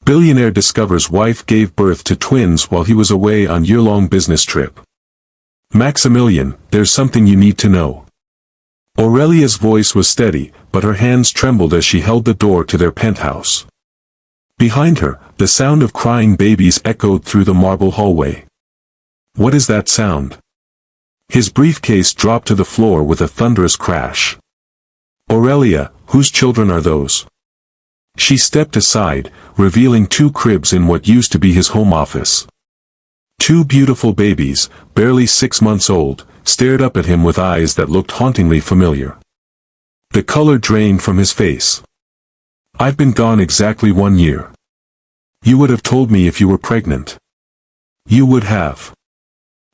Billionaire discovers wife gave birth to twins while he was away on year-long business trip. Maximilian, there's something you need to know. Aurelia's voice was steady, but her hands trembled as she held the door to their penthouse. Behind her, the sound of crying babies echoed through the marble hallway. What is that sound? His briefcase dropped to the floor with a thunderous crash. Aurelia, whose children are those? She stepped aside, revealing two cribs in what used to be his home office. Two beautiful babies, barely 6 months old, stared up at him with eyes that looked hauntingly familiar. The color drained from his face. I've been gone exactly 1 year. You would have told me if you were pregnant. You would have.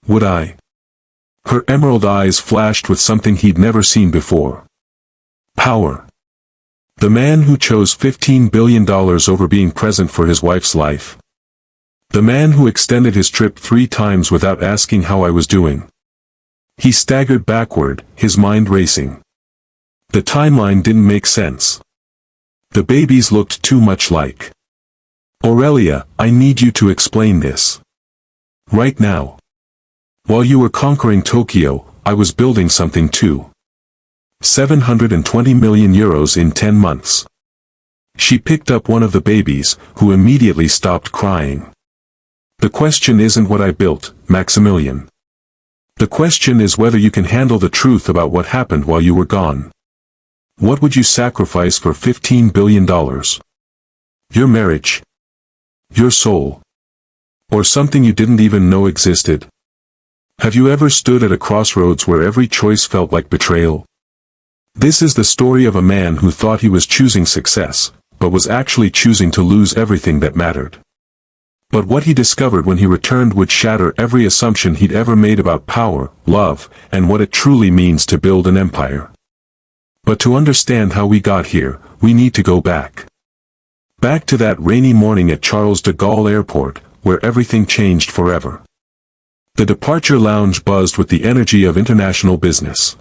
Would I? Her emerald eyes flashed with something he'd never seen before. Power. The man who chose $15 billion over being present for his wife's life. The man who extended his trip 3 times without asking how I was doing. He staggered backward, his mind racing. The timeline didn't make sense. The babies looked too much like. Aurelia, I need you to explain this. Right now. While you were conquering Tokyo, I was building something too. 720 million euros in 10 months. She picked up one of the babies, who immediately stopped crying. The question isn't what I built, Maximilian. The question is whether you can handle the truth about what happened while you were gone. What would you sacrifice for $15 billion? Your marriage? Your soul? Or something you didn't even know existed? Have you ever stood at a crossroads where every choice felt like betrayal? This is the story of a man who thought he was choosing success, but was actually choosing to lose everything that mattered. But what he discovered when he returned would shatter every assumption he'd ever made about power, love, and what it truly means to build an empire. But to understand how we got here, we need to go back. Back to that rainy morning at Charles de Gaulle Airport, where everything changed forever. The departure lounge buzzed with the energy of international business.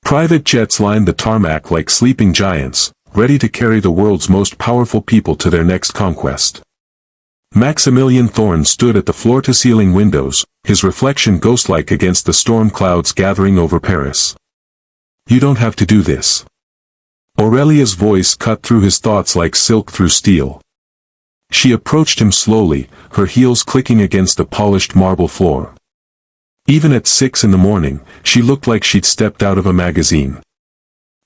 Private jets lined the tarmac like sleeping giants, ready to carry the world's most powerful people to their next conquest. Maximilian Thorne stood at the floor-to-ceiling windows, his reflection ghost-like against the storm clouds gathering over Paris. You don't have to do this. Aurelia's voice cut through his thoughts like silk through steel. She approached him slowly, her heels clicking against the polished marble floor. Even at 6 in the morning, she looked like she'd stepped out of a magazine.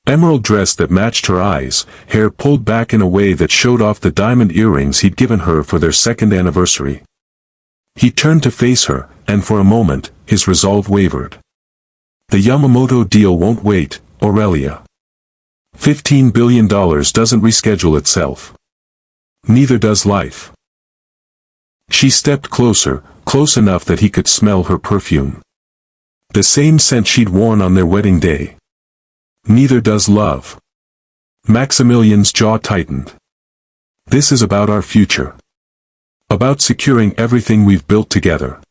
Emerald dress that matched her eyes, hair pulled back in a way that showed off the diamond earrings he'd given her for their 2nd anniversary. He turned to face her, and for a moment, his resolve wavered. The Yamamoto deal won't wait, Aurelia. $15 billion doesn't reschedule itself. Neither does life. She stepped closer, close enough that he could smell her perfume. The same scent she'd worn on their wedding day. Neither does love. Maximilian's jaw tightened. This is about our future. About securing everything we've built together.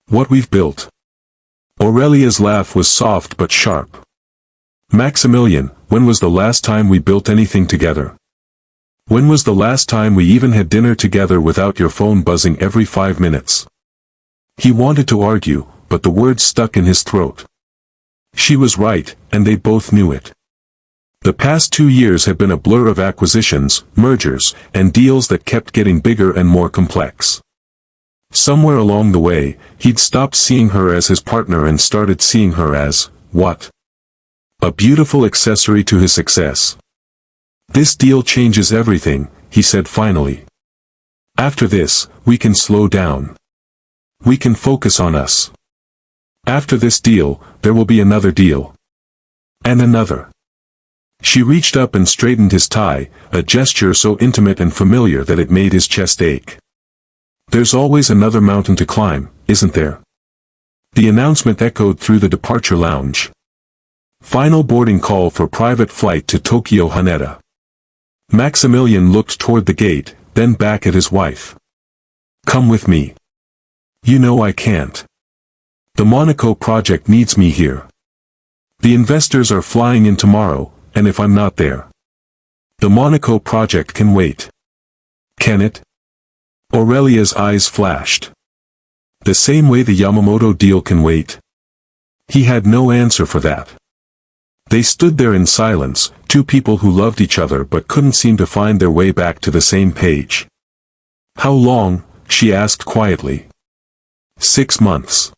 What we've built. Aurelia's laugh was soft but sharp. Maximilian, when was the last time we built anything together? When was the last time we even had dinner together without your phone buzzing every 5 minutes? He wanted to argue, but the words stuck in his throat. She was right, and they both knew it. The past 2 years had been a blur of acquisitions, mergers, and deals that kept getting bigger and more complex. Somewhere along the way, he'd stopped seeing her as his partner and started seeing her as, what? A beautiful accessory to his success. This deal changes everything, he said finally. After this, we can slow down. We can focus on us. After this deal, there will be another deal. And another. She reached up and straightened his tie, a gesture so intimate and familiar that it made his chest ache. There's always another mountain to climb, isn't there? The announcement echoed through the departure lounge. Final boarding call for private flight to Tokyo Haneda. Maximilian looked toward the gate, then back at his wife. Come with me. You know I can't. The Monaco project needs me here. The investors are flying in tomorrow, and if I'm not there, the Monaco project can wait. Can it? Aurelia's eyes flashed. The same way the Yamamoto deal can wait. He had no answer for that. They stood there in silence, two people who loved each other but couldn't seem to find their way back to the same page. How long? She asked quietly. 6 months.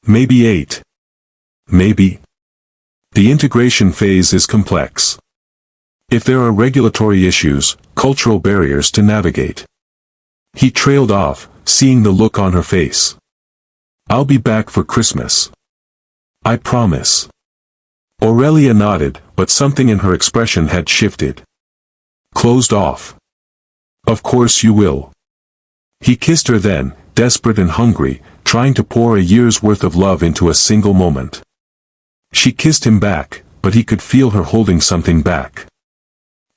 Maybe 8. Maybe. The integration phase is complex. If there are regulatory issues, cultural barriers to navigate. He trailed off, seeing the look on her face. I'll be back for Christmas. I promise. Aurelia nodded, but something in her expression had shifted. Closed off. Of course you will. He kissed her then, desperate and hungry, trying to pour a year's worth of love into a single moment. She kissed him back, but he could feel her holding something back.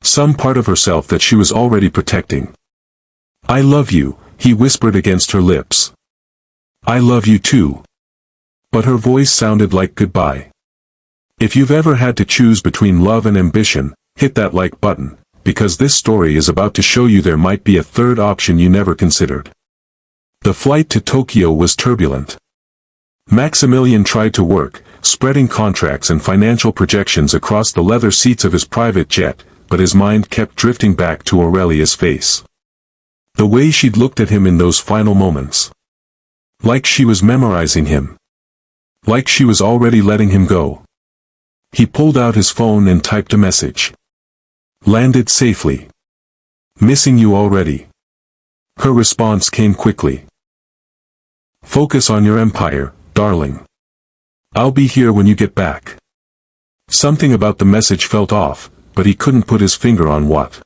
Some part of herself that she was already protecting. I love you, he whispered against her lips. I love you too. But her voice sounded like goodbye. If you've ever had to choose between love and ambition, hit that like button, because this story is about to show you there might be a third option you never considered. The flight to Tokyo was turbulent. Maximilian tried to work, spreading contracts and financial projections across the leather seats of his private jet, but his mind kept drifting back to Aurelia's face. The way she'd looked at him in those final moments. Like she was memorizing him. Like she was already letting him go. He pulled out his phone and typed a message. Landed safely. Missing you already. Her response came quickly. Focus on your empire, darling. I'll be here when you get back. Something about the message felt off, but he couldn't put his finger on what.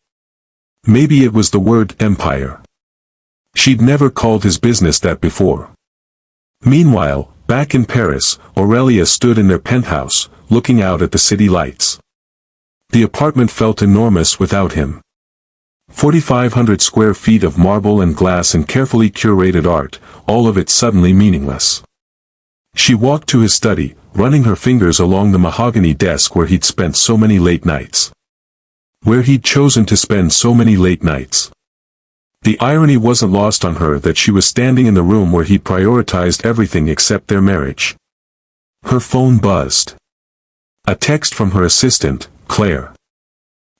Maybe it was the word empire. She'd never called his business that before. Meanwhile, back in Paris, Aurelia stood in their penthouse, looking out at the city lights. The apartment felt enormous without him. 4,500 square feet of marble and glass and carefully curated art, all of it suddenly meaningless. She walked to his study, running her fingers along the mahogany desk where he'd spent so many late nights. Where he'd chosen to spend so many late nights. The irony wasn't lost on her that she was standing in the room where he'd prioritized everything except their marriage. Her phone buzzed. A text from her assistant, Claire.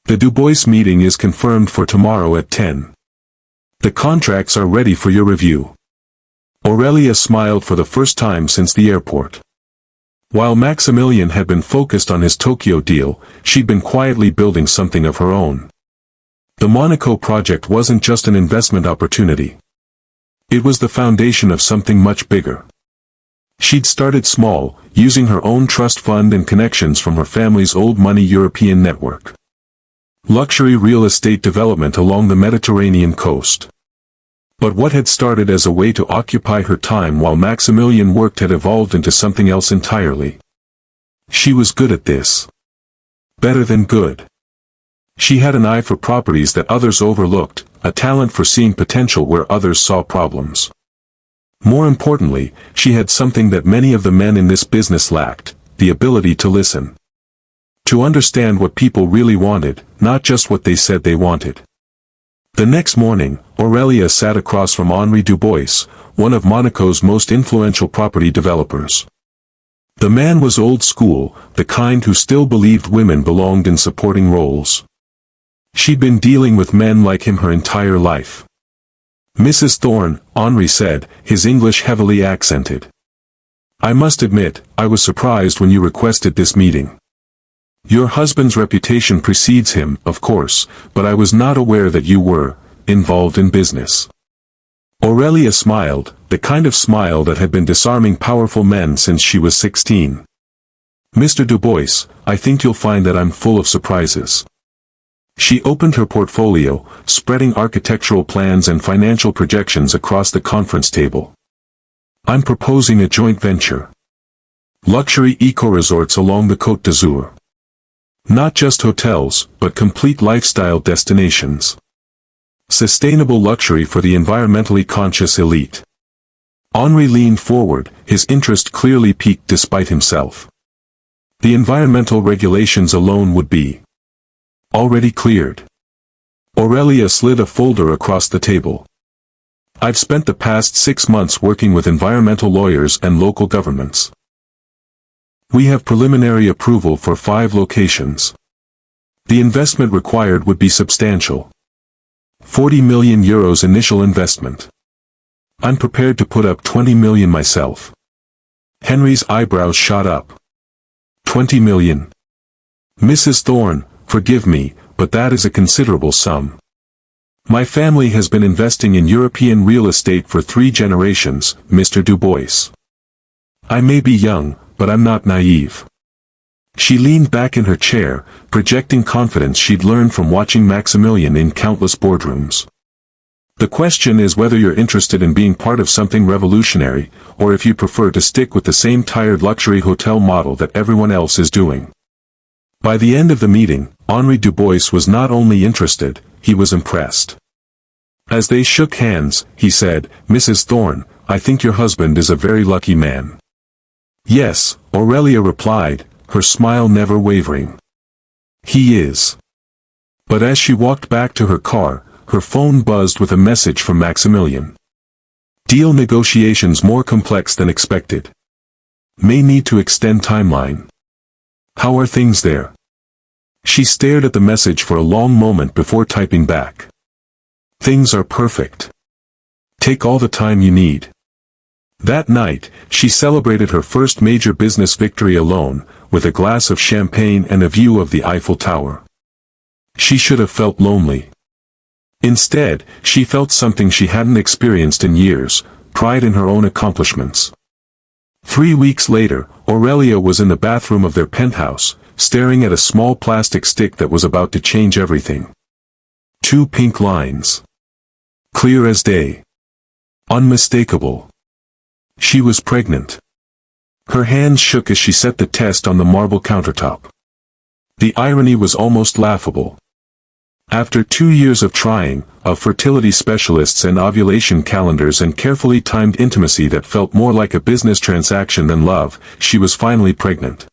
The Dubois meeting is confirmed for tomorrow at 10. The contracts are ready for your review. Aurelia smiled for the first time since the airport. While Maximilian had been focused on his Tokyo deal, she'd been quietly building something of her own. The Monaco project wasn't just an investment opportunity. It was the foundation of something much bigger. She'd started small, using her own trust fund and connections from her family's old money European network. Luxury real estate development along the Mediterranean coast. But what had started as a way to occupy her time while Maximilian worked had evolved into something else entirely. She was good at this. Better than good. She had an eye for properties that others overlooked, a talent for seeing potential where others saw problems. More importantly, she had something that many of the men in this business lacked, the ability to listen. To understand what people really wanted, not just what they said they wanted. The next morning, Aurelia sat across from Henri Dubois, one of Monaco's most influential property developers. The man was old school, the kind who still believed women belonged in supporting roles. She'd been dealing with men like him her entire life. Mrs. Thorne, Henri said, his English heavily accented. I must admit, I was surprised when you requested this meeting. Your husband's reputation precedes him, of course, but I was not aware that you were involved in business. Aurelia smiled, the kind of smile that had been disarming powerful men since she was 16. Mr. Dubois, I think you'll find that I'm full of surprises. She opened her portfolio, spreading architectural plans and financial projections across the conference table. I'm proposing a joint venture. Luxury eco-resorts along the Côte d'Azur. Not just hotels, but complete lifestyle destinations. Sustainable luxury for the environmentally conscious elite. Henri leaned forward, his interest clearly piqued despite himself. The environmental regulations alone would be already cleared. Aurelia slid a folder across the table. I've spent the past 6 months working with environmental lawyers and local governments. We have preliminary approval for 5 locations. The investment required would be substantial. 40 million euros initial investment. I'm prepared to put up 20 million myself. Henry's eyebrows shot up. 20 million. Mrs. Thorne, forgive me, but that is a considerable sum. My family has been investing in European real estate for 3 generations, Mr. Dubois. I may be young, but I'm not naive. She leaned back in her chair, projecting confidence she'd learned from watching Maximilian in countless boardrooms. The question is whether you're interested in being part of something revolutionary, or if you prefer to stick with the same tired luxury hotel model that everyone else is doing. By the end of the meeting, Henri Dubois was not only interested, he was impressed. As they shook hands, he said, Mrs. Thorne, I think your husband is a very lucky man. Yes, Aurelia replied, her smile never wavering. He is. But as she walked back to her car, her phone buzzed with a message from Maximilian. Deal negotiations more complex than expected. May need to extend timeline. How are things there? She stared at the message for a long moment before typing back. Things are perfect. Take all the time you need. That night, she celebrated her first major business victory alone, with a glass of champagne and a view of the Eiffel Tower. She should have felt lonely. Instead, she felt something she hadn't experienced in years, pride in her own accomplishments. 3 weeks later, Aurelia was in the bathroom of their penthouse, staring at a small plastic stick that was about to change everything. 2 pink lines. Clear as day. Unmistakable. She was pregnant. Her hands shook as she set the test on the marble countertop. The irony was almost laughable. After 2 years of trying, of fertility specialists and ovulation calendars and carefully timed intimacy that felt more like a business transaction than love, she was finally pregnant.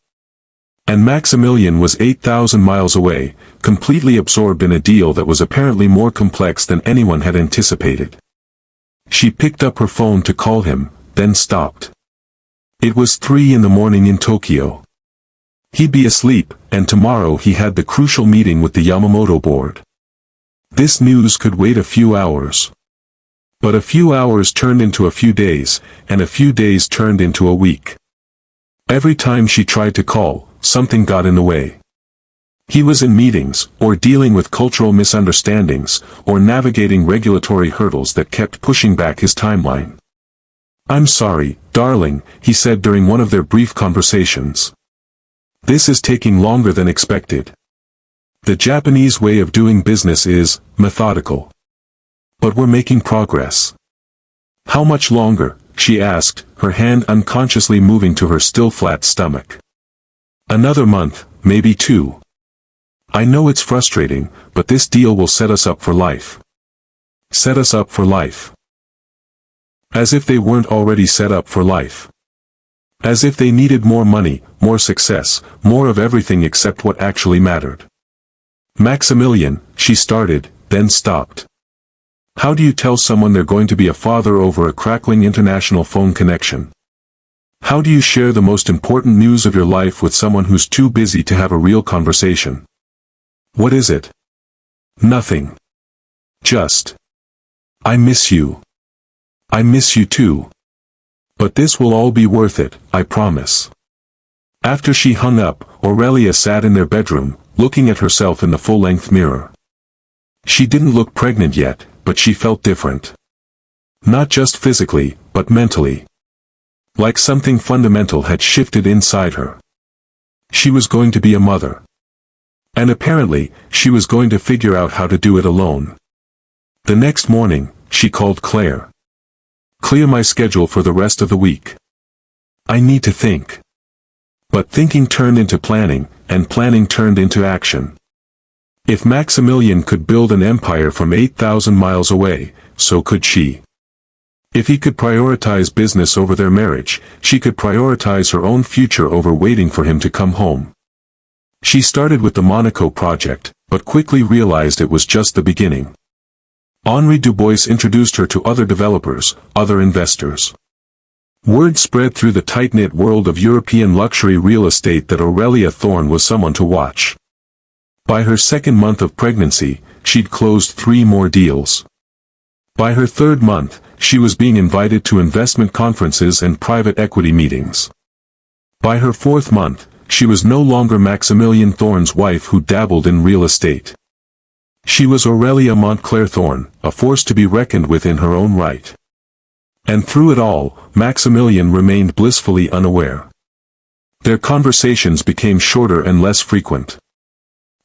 And Maximilian was 8,000 miles away, completely absorbed in a deal that was apparently more complex than anyone had anticipated. She picked up her phone to call him, then stopped. It was 3 in the morning in Tokyo. He'd be asleep, and tomorrow he had the crucial meeting with the Yamamoto board. This news could wait a few hours. But a few hours turned into a few days, and a few days turned into a week. Every time she tried to call, something got in the way. He was in meetings, or dealing with cultural misunderstandings, or navigating regulatory hurdles that kept pushing back his timeline. I'm sorry, darling, he said during one of their brief conversations. This is taking longer than expected. The Japanese way of doing business is methodical. But we're making progress. How much longer? She asked, her hand unconsciously moving to her still flat stomach. Another month, maybe 2. I know it's frustrating, but this deal will set us up for life. Set us up for life. As if they weren't already set up for life. As if they needed more money, more success, more of everything except what actually mattered. Maximilian, she started, then stopped. How do you tell someone they're going to be a father over a crackling international phone connection? How do you share the most important news of your life with someone who's too busy to have a real conversation? What is it? Nothing. Just. I miss you. I miss you too. But this will all be worth it, I promise. After she hung up, Aurelia sat in their bedroom, looking at herself in the full-length mirror. She didn't look pregnant yet, but she felt different. Not just physically, but mentally. Like something fundamental had shifted inside her. She was going to be a mother. And apparently, she was going to figure out how to do it alone. The next morning, she called Claire. Clear my schedule for the rest of the week. I need to think. But thinking turned into planning, and planning turned into action. If Maximilian could build an empire from 8,000 miles away, so could she. If he could prioritize business over their marriage, she could prioritize her own future over waiting for him to come home. She started with the Monaco project, but quickly realized it was just the beginning. Henri Dubois introduced her to other developers, other investors. Word spread through the tight-knit world of European luxury real estate that Aurelia Thorne was someone to watch. By her second month of pregnancy, she'd closed 3 more deals. By her third month, she was being invited to investment conferences and private equity meetings. By her fourth month, she was no longer Maximilian Thorne's wife who dabbled in real estate. She was Aurelia Montclair Thorne, a force to be reckoned with in her own right. And through it all, Maximilian remained blissfully unaware. Their conversations became shorter and less frequent.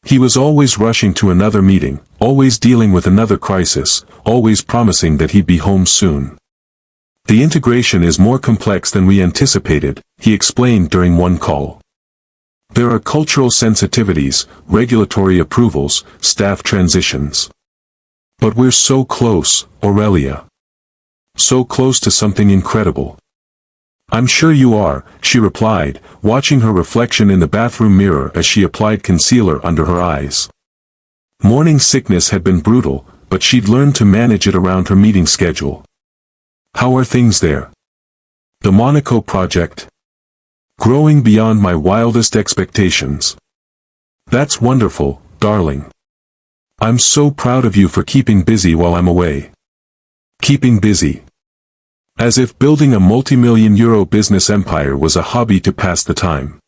He was always rushing to another meeting, always dealing with another crisis, always promising that he'd be home soon. The integration is more complex than we anticipated, he explained during one call. There are cultural sensitivities, regulatory approvals, staff transitions. But we're so close, Aurelia. So close to something incredible. I'm sure you are, she replied, watching her reflection in the bathroom mirror as she applied concealer under her eyes. Morning sickness had been brutal, but she'd learned to manage it around her meeting schedule. How are things there? The Monaco project? Growing beyond my wildest expectations. That's wonderful, darling. I'm so proud of you for keeping busy while I'm away. Keeping busy. As if building a multi-million-euro business empire was a hobby to pass the time.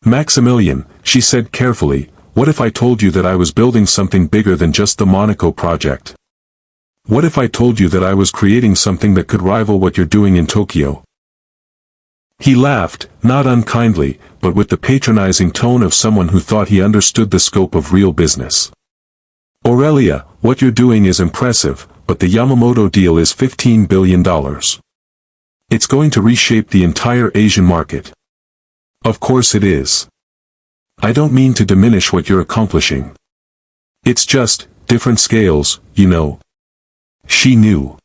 Maximilian, she said carefully, what if I told you that I was building something bigger than just the Monaco project? What if I told you that I was creating something that could rival what you're doing in Tokyo? He laughed, not unkindly, but with the patronizing tone of someone who thought he understood the scope of real business. Aurelia, what you're doing is impressive, but the Yamamoto deal is $15 billion. It's going to reshape the entire Asian market. Of course it is. I don't mean to diminish what you're accomplishing. It's just, different scales, you know. She knew.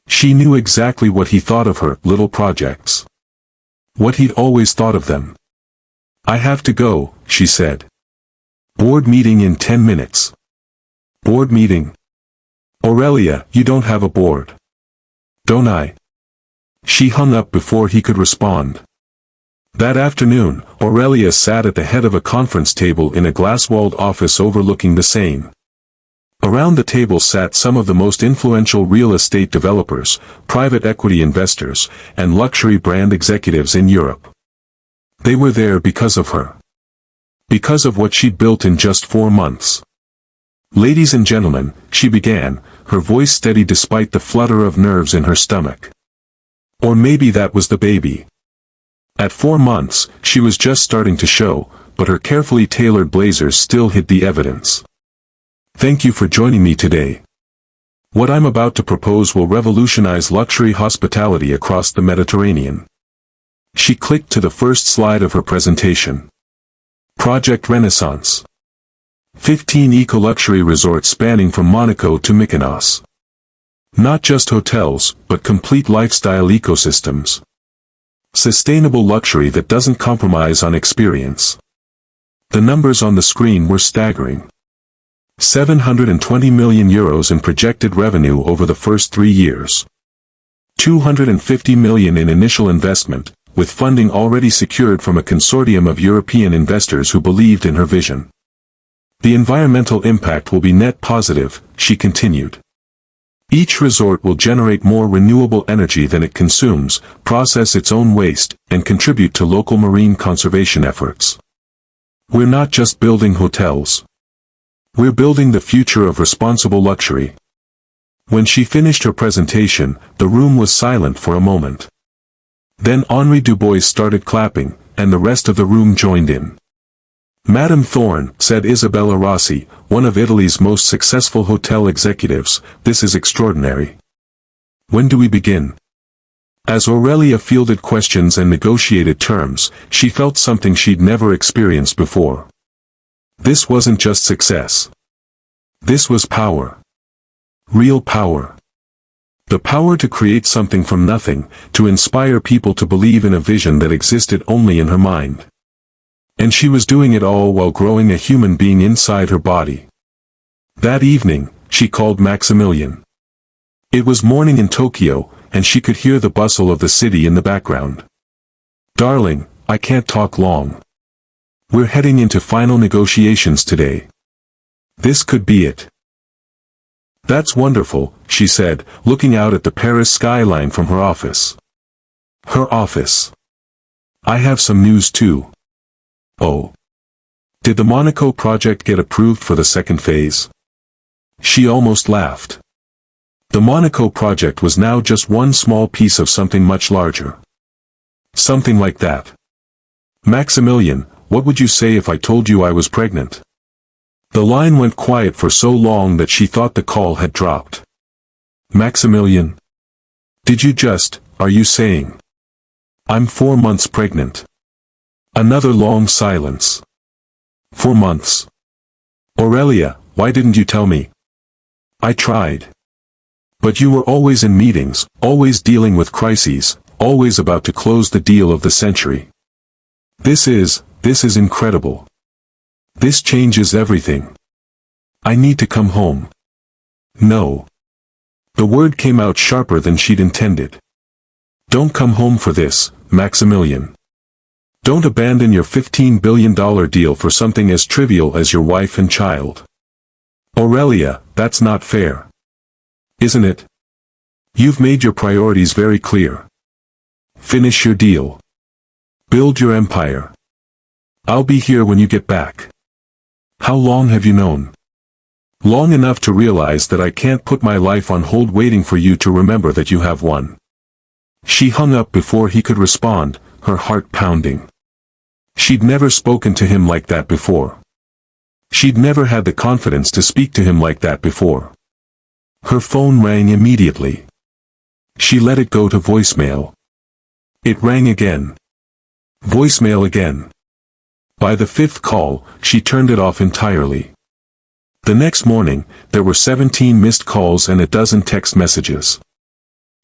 She knew exactly what he thought of her little projects. What he'd always thought of them. I have to go, she said. Board meeting in 10 minutes. Board meeting? Aurelia, you don't have a board. Don't I? She hung up before he could respond. That afternoon, Aurelia sat at the head of a conference table in a glass-walled office overlooking the Seine. Around the table sat some of the most influential real estate developers, private equity investors, and luxury brand executives in Europe. They were there because of her. Because of what she'd built in just 4 months. Ladies and gentlemen, she began, her voice steady despite the flutter of nerves in her stomach. Or maybe that was the baby. At 4 months, she was just starting to show, but her carefully tailored blazers still hid the evidence. Thank you for joining me today. What I'm about to propose will revolutionize luxury hospitality across the Mediterranean. She clicked to the first slide of her presentation. Project Renaissance. 15 eco-luxury resorts spanning from Monaco to Mykonos. Not just hotels, but complete lifestyle ecosystems. Sustainable luxury that doesn't compromise on experience. The numbers on the screen were staggering. 720 million euros in projected revenue over the first 3 years. 250 million in initial investment, with funding already secured from a consortium of European investors who believed in her vision. The environmental impact will be net positive, she continued. Each resort will generate more renewable energy than it consumes, process its own waste, and contribute to local marine conservation efforts. We're not just building hotels. We're building the future of responsible luxury. When she finished her presentation, the room was silent for a moment. Then Henri Dubois started clapping, and the rest of the room joined in. Madame Thorne, said Isabella Rossi, one of Italy's most successful hotel executives, this is extraordinary. When do we begin? As Aurelia fielded questions and negotiated terms, she felt something she'd never experienced before. This wasn't just success. This was power. Real power. The power to create something from nothing, to inspire people to believe in a vision that existed only in her mind. And she was doing it all while growing a human being inside her body. That evening, she called Maximilian. It was morning in Tokyo, and she could hear the bustle of the city in the background. "Darling, I can't talk long. We're heading into final negotiations today. This could be it." "That's wonderful," she said, looking out at the Paris skyline from her office. Her office. "I have some news too." "Oh. Did the Monaco project get approved for the second phase?" She almost laughed. The Monaco project was now just one small piece of something much larger. Something like that. "Maximilian, what would you say if I told you I was pregnant?" The line went quiet for so long that she thought the call had dropped. "Maximilian? Are you saying? I'm 4 months pregnant." Another long silence. 4 months. "Aurelia, why didn't you tell me?" "I tried. But you were always in meetings, always dealing with crises, always about to close the deal of the century. This is incredible. This changes everything. I need to come home." "No." The word came out sharper than she'd intended. "Don't come home for this, Maximilian. Don't abandon your $15 billion deal for something as trivial as your wife and child. Aurelia, that's not fair. Isn't it? You've made your priorities very clear. Finish your deal. Build your empire. I'll be here when you get back. How long have you known?" "Long enough to realize that I can't put my life on hold waiting for you to remember that you have one." She hung up before he could respond, her heart pounding. She'd never spoken to him like that before. She'd never had the confidence to speak to him like that before. Her phone rang immediately. She let it go to voicemail. It rang again. Voicemail again. By the 5th call, she turned it off entirely. The next morning, there were 17 missed calls and a dozen text messages.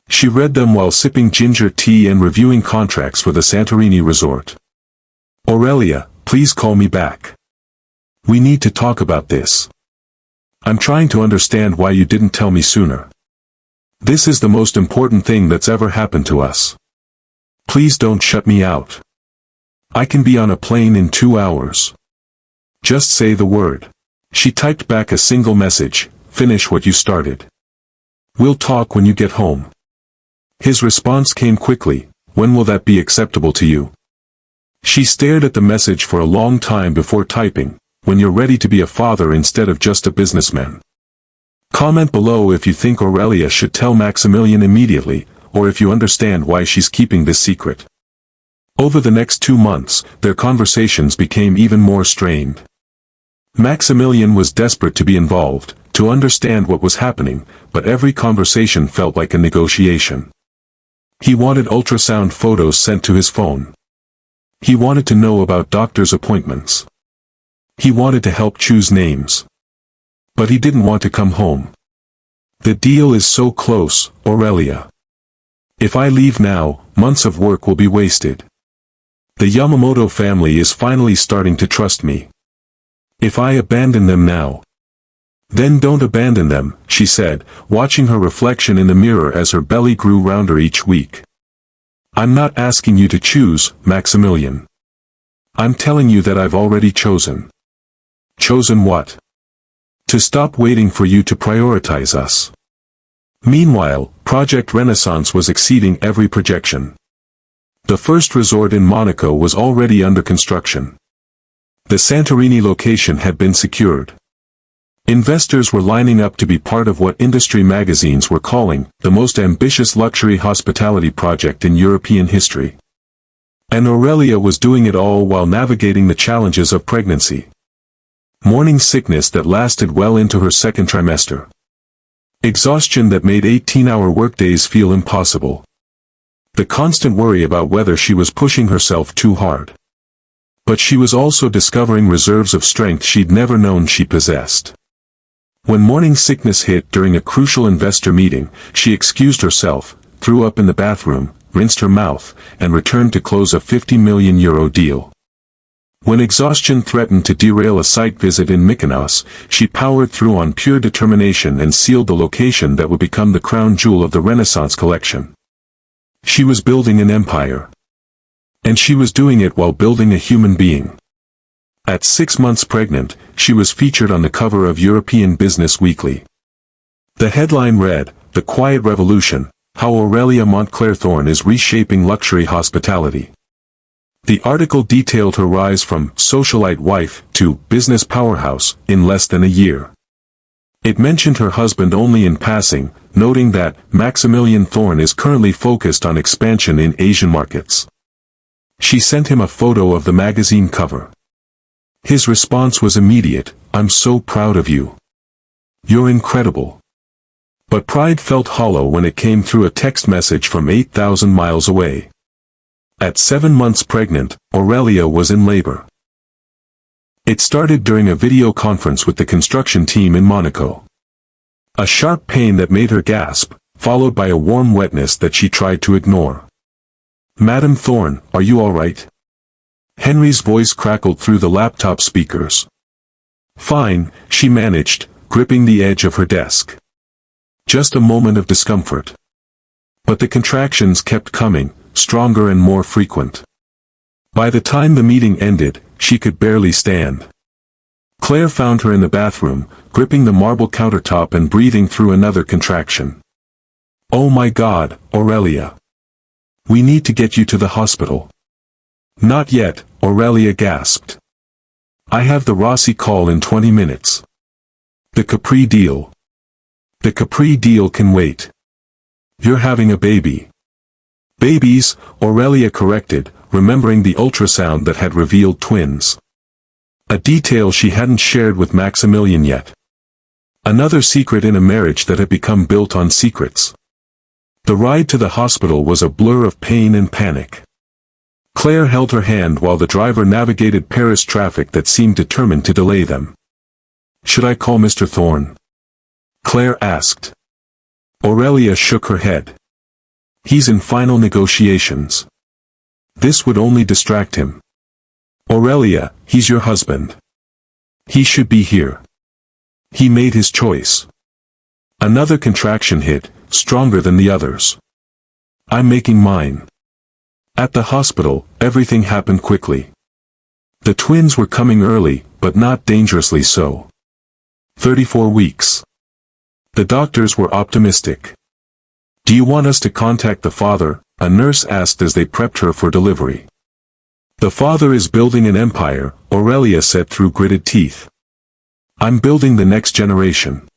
She read them while sipping ginger tea and reviewing contracts for the Santorini resort. "Aurelia, please call me back. We need to talk about this. I'm trying to understand why you didn't tell me sooner. This is the most important thing that's ever happened to us. Please don't shut me out. I can be on a plane in 2 hours. Just say the word." She typed back a single message, "Finish what you started. We'll talk when you get home." His response came quickly, "When will that be acceptable to you?" She stared at the message for a long time before typing, "When you're ready to be a father instead of just a businessman." Comment below if you think Aurelia should tell Maximilian immediately, or if you understand why she's keeping this secret. Over the next 2 months, their conversations became even more strained. Maximilian was desperate to be involved, to understand what was happening, but every conversation felt like a negotiation. He wanted ultrasound photos sent to his phone. He wanted to know about doctor's appointments. He wanted to help choose names. But he didn't want to come home. "The deal is so close, Aurelia. If I leave now, months of work will be wasted. The Yamamoto family is finally starting to trust me. If I abandon them now..." "Then don't abandon them," she said, watching her reflection in the mirror as her belly grew rounder each week. "I'm not asking you to choose, Maximilian. I'm telling you that I've already chosen." "Chosen what?" "To stop waiting for you to prioritize us." Meanwhile, Project Renaissance was exceeding every projection. The first resort in Monaco was already under construction. The Santorini location had been secured. Investors were lining up to be part of what industry magazines were calling the most ambitious luxury hospitality project in European history. And Aurelia was doing it all while navigating the challenges of pregnancy. Morning sickness that lasted well into her second trimester. Exhaustion that made 18-hour workdays feel impossible. The constant worry about whether she was pushing herself too hard. But she was also discovering reserves of strength she'd never known she possessed. When morning sickness hit during a crucial investor meeting, she excused herself, threw up in the bathroom, rinsed her mouth, and returned to close a €50 million deal. When exhaustion threatened to derail a site visit in Mykonos, she powered through on pure determination and sealed the location that would become the crown jewel of the Renaissance collection. She was building an empire. And she was doing it while building a human being. At 6 months pregnant, she was featured on the cover of European Business Weekly. The headline read, "The Quiet Revolution, How Aurelia Montclair Thorne is Reshaping Luxury Hospitality." The article detailed her rise from socialite wife to business powerhouse in less than a year. It mentioned her husband only in passing, noting that Maximilian Thorne is currently focused on expansion in Asian markets. She sent him a photo of the magazine cover. His response was immediate, "I'm so proud of you. You're incredible." But pride felt hollow when it came through a text message from 8,000 miles away. At 7 months pregnant, Aurelia was in labor. It started during a video conference with the construction team in Monaco. A sharp pain that made her gasp, followed by a warm wetness that she tried to ignore. "Madam Thorne, are you all right?" Henry's voice crackled through the laptop speakers. "Fine," she managed, gripping the edge of her desk. Just a moment of discomfort. But the contractions kept coming, stronger and more frequent. By the time the meeting ended, she could barely stand. Claire found her in the bathroom, gripping the marble countertop and breathing through another contraction. "Oh my God, Aurelia. We need to get you to the hospital." "Not yet," Aurelia gasped. "I have the Rossi call in 20 minutes. The Capri deal. The Capri deal can wait. You're having a baby." "Babies," Aurelia corrected, remembering the ultrasound that had revealed twins. A detail she hadn't shared with Maximilian yet. Another secret in a marriage that had become built on secrets. The ride to the hospital was a blur of pain and panic. Claire held her hand while the driver navigated Paris traffic that seemed determined to delay them. "Should I call Mr. Thorne?" Claire asked. Aurelia shook her head. "He's in final negotiations. This would only distract him." "Aurelia, he's your husband. He should be here. He made his choice." Another contraction hit, stronger than the others. "I'm making mine." At the hospital, everything happened quickly. The twins were coming early, but not dangerously so. 34 weeks. The doctors were optimistic. "Do you want us to contact the father?" a nurse asked as they prepped her for delivery. "The father is building an empire," Aurelia said through gritted teeth. "I'm building the next generation."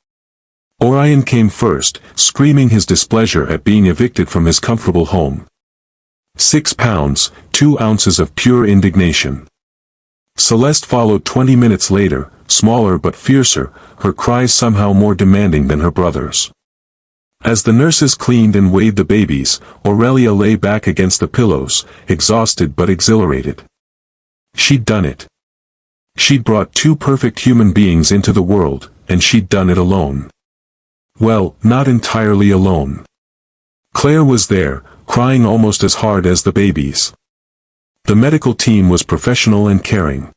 Orion came first, screaming his displeasure at being evicted from his comfortable home. 6 pounds, 2 ounces of pure indignation. Celeste followed 20 minutes later, smaller but fiercer, her cries somehow more demanding than her brother's. As the nurses cleaned and weighed the babies, Aurelia lay back against the pillows, exhausted but exhilarated. She'd done it. She'd brought 2 perfect human beings into the world, and she'd done it alone. Well, not entirely alone. Claire was there, crying almost as hard as the babies. The medical team was professional and caring.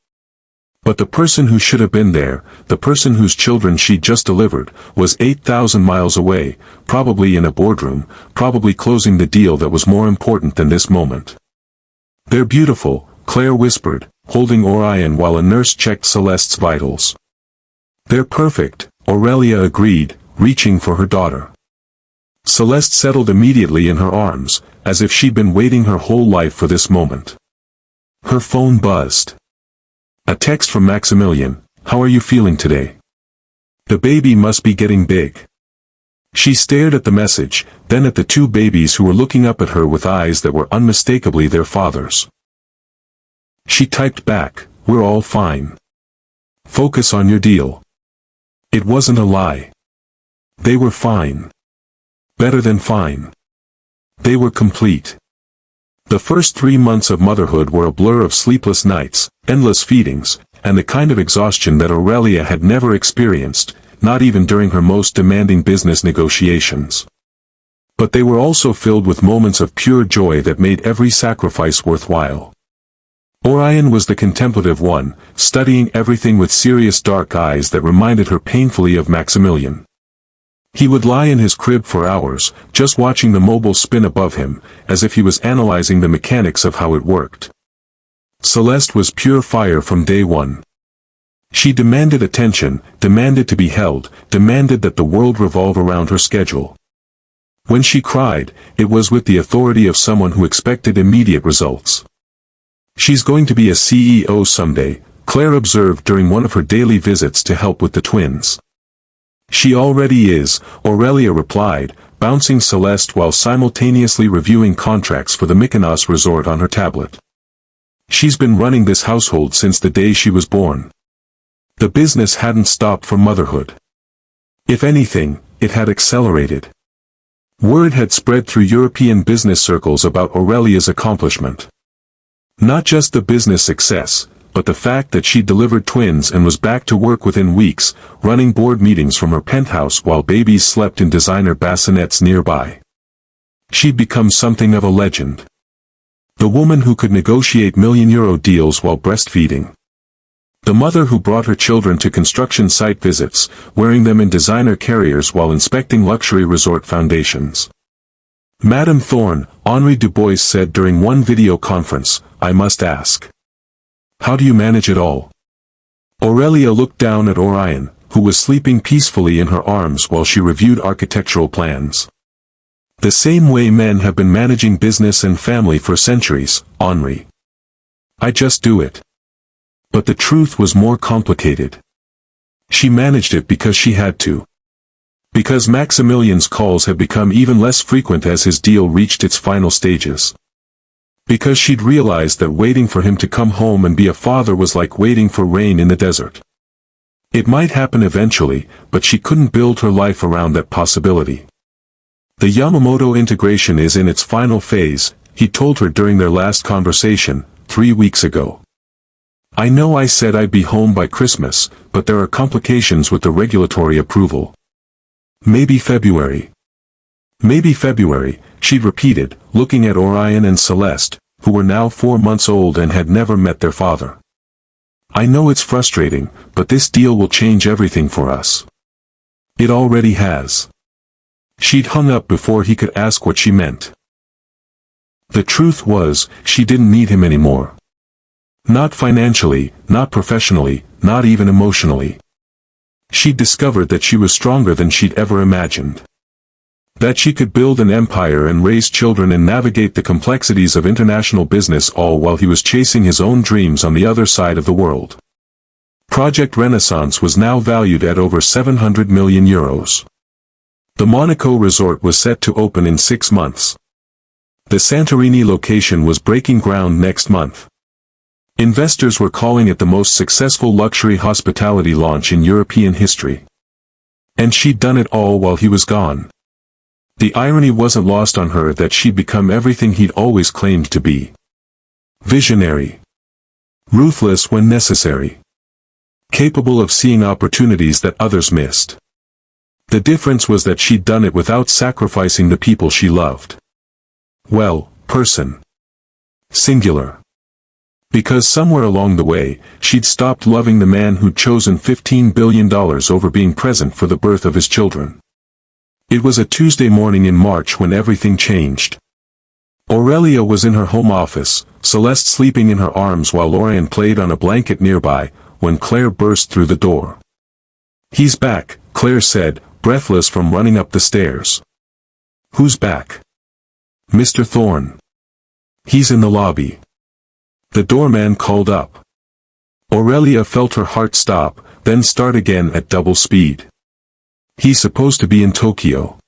But the person who should have been there, the person whose children she'd just delivered, was 8,000 miles away, probably in a boardroom, probably closing the deal that was more important than this moment. "They're beautiful," Claire whispered, holding Orion while a nurse checked Celeste's vitals. "They're perfect," Aurelia agreed, reaching for her daughter. Celeste settled immediately in her arms, as if she'd been waiting her whole life for this moment. Her phone buzzed. A text from Maximilian, "How are you feeling today? The baby must be getting big." She stared at the message, then at the 2 babies who were looking up at her with eyes that were unmistakably their father's. She typed back, "We're all fine. Focus on your deal." It wasn't a lie. They were fine. Better than fine. They were complete. The first 3 months of motherhood were a blur of sleepless nights, endless feedings, and the kind of exhaustion that Aurelia had never experienced, not even during her most demanding business negotiations. But they were also filled with moments of pure joy that made every sacrifice worthwhile. Orion was the contemplative one, studying everything with serious dark eyes that reminded her painfully of Maximilian. He would lie in his crib for hours, just watching the mobile spin above him, as if he was analyzing the mechanics of how it worked. Celeste was pure fire from day one. She demanded attention, demanded to be held, demanded that the world revolve around her schedule. When she cried, it was with the authority of someone who expected immediate results. "She's going to be a CEO someday," Claire observed during one of her daily visits to help with the twins. "She already is," Aurelia replied, bouncing Celeste while simultaneously reviewing contracts for the Mykonos resort on her tablet. "She's been running this household since the day she was born." The business hadn't stopped for motherhood. If anything, it had accelerated. Word had spread through European business circles about Aurelia's accomplishment. Not just the business success, but the fact that she delivered twins and was back to work within weeks, running board meetings from her penthouse while babies slept in designer bassinets nearby. She'd become something of a legend. The woman who could negotiate million-euro deals while breastfeeding. The mother who brought her children to construction site visits, wearing them in designer carriers while inspecting luxury resort foundations. "Madame Thorne," Henri Dubois said during one video conference, "I must ask. How do you manage it all?" Aurelia looked down at Orion, who was sleeping peacefully in her arms while she reviewed architectural plans. "The same way men have been managing business and family for centuries, Henri. I just do it." But the truth was more complicated. She managed it because she had to. Because Maximilian's calls had become even less frequent as his deal reached its final stages. Because she'd realized that waiting for him to come home and be a father was like waiting for rain in the desert. It might happen eventually, but she couldn't build her life around that possibility. "The Yamamoto integration is in its final phase," he told her during their last conversation, 3 weeks ago. "I know I said I'd be home by Christmas, but there are complications with the regulatory approval. Maybe February." "Maybe February," she repeated, looking at Orion and Celeste, who were now 4 months old and had never met their father. "I know it's frustrating, but this deal will change everything for us." It already has. She'd hung up before he could ask what she meant. The truth was, she didn't need him anymore. Not financially, not professionally, not even emotionally. She'd discovered that she was stronger than she'd ever imagined. That she could build an empire and raise children and navigate the complexities of international business all while he was chasing his own dreams on the other side of the world. Project Renaissance was now valued at over 700 million euros. The Monaco resort was set to open in 6 months. The Santorini location was breaking ground next month. Investors were calling it the most successful luxury hospitality launch in European history. And she'd done it all while he was gone. The irony wasn't lost on her that she'd become everything he'd always claimed to be. Visionary. Ruthless when necessary. Capable of seeing opportunities that others missed. The difference was that she'd done it without sacrificing the people she loved. Well, person. Singular. Because somewhere along the way, she'd stopped loving the man who'd chosen $15 billion over being present for the birth of his children. It was a Tuesday morning in March when everything changed. Aurelia was in her home office, Celeste sleeping in her arms while Orion played on a blanket nearby, when Claire burst through the door. "He's back," Claire said, breathless from running up the stairs. "Who's back?" "Mr. Thorne. He's in the lobby." The doorman called up. Aurelia felt her heart stop, then start again at double speed. "He's supposed to be in Tokyo."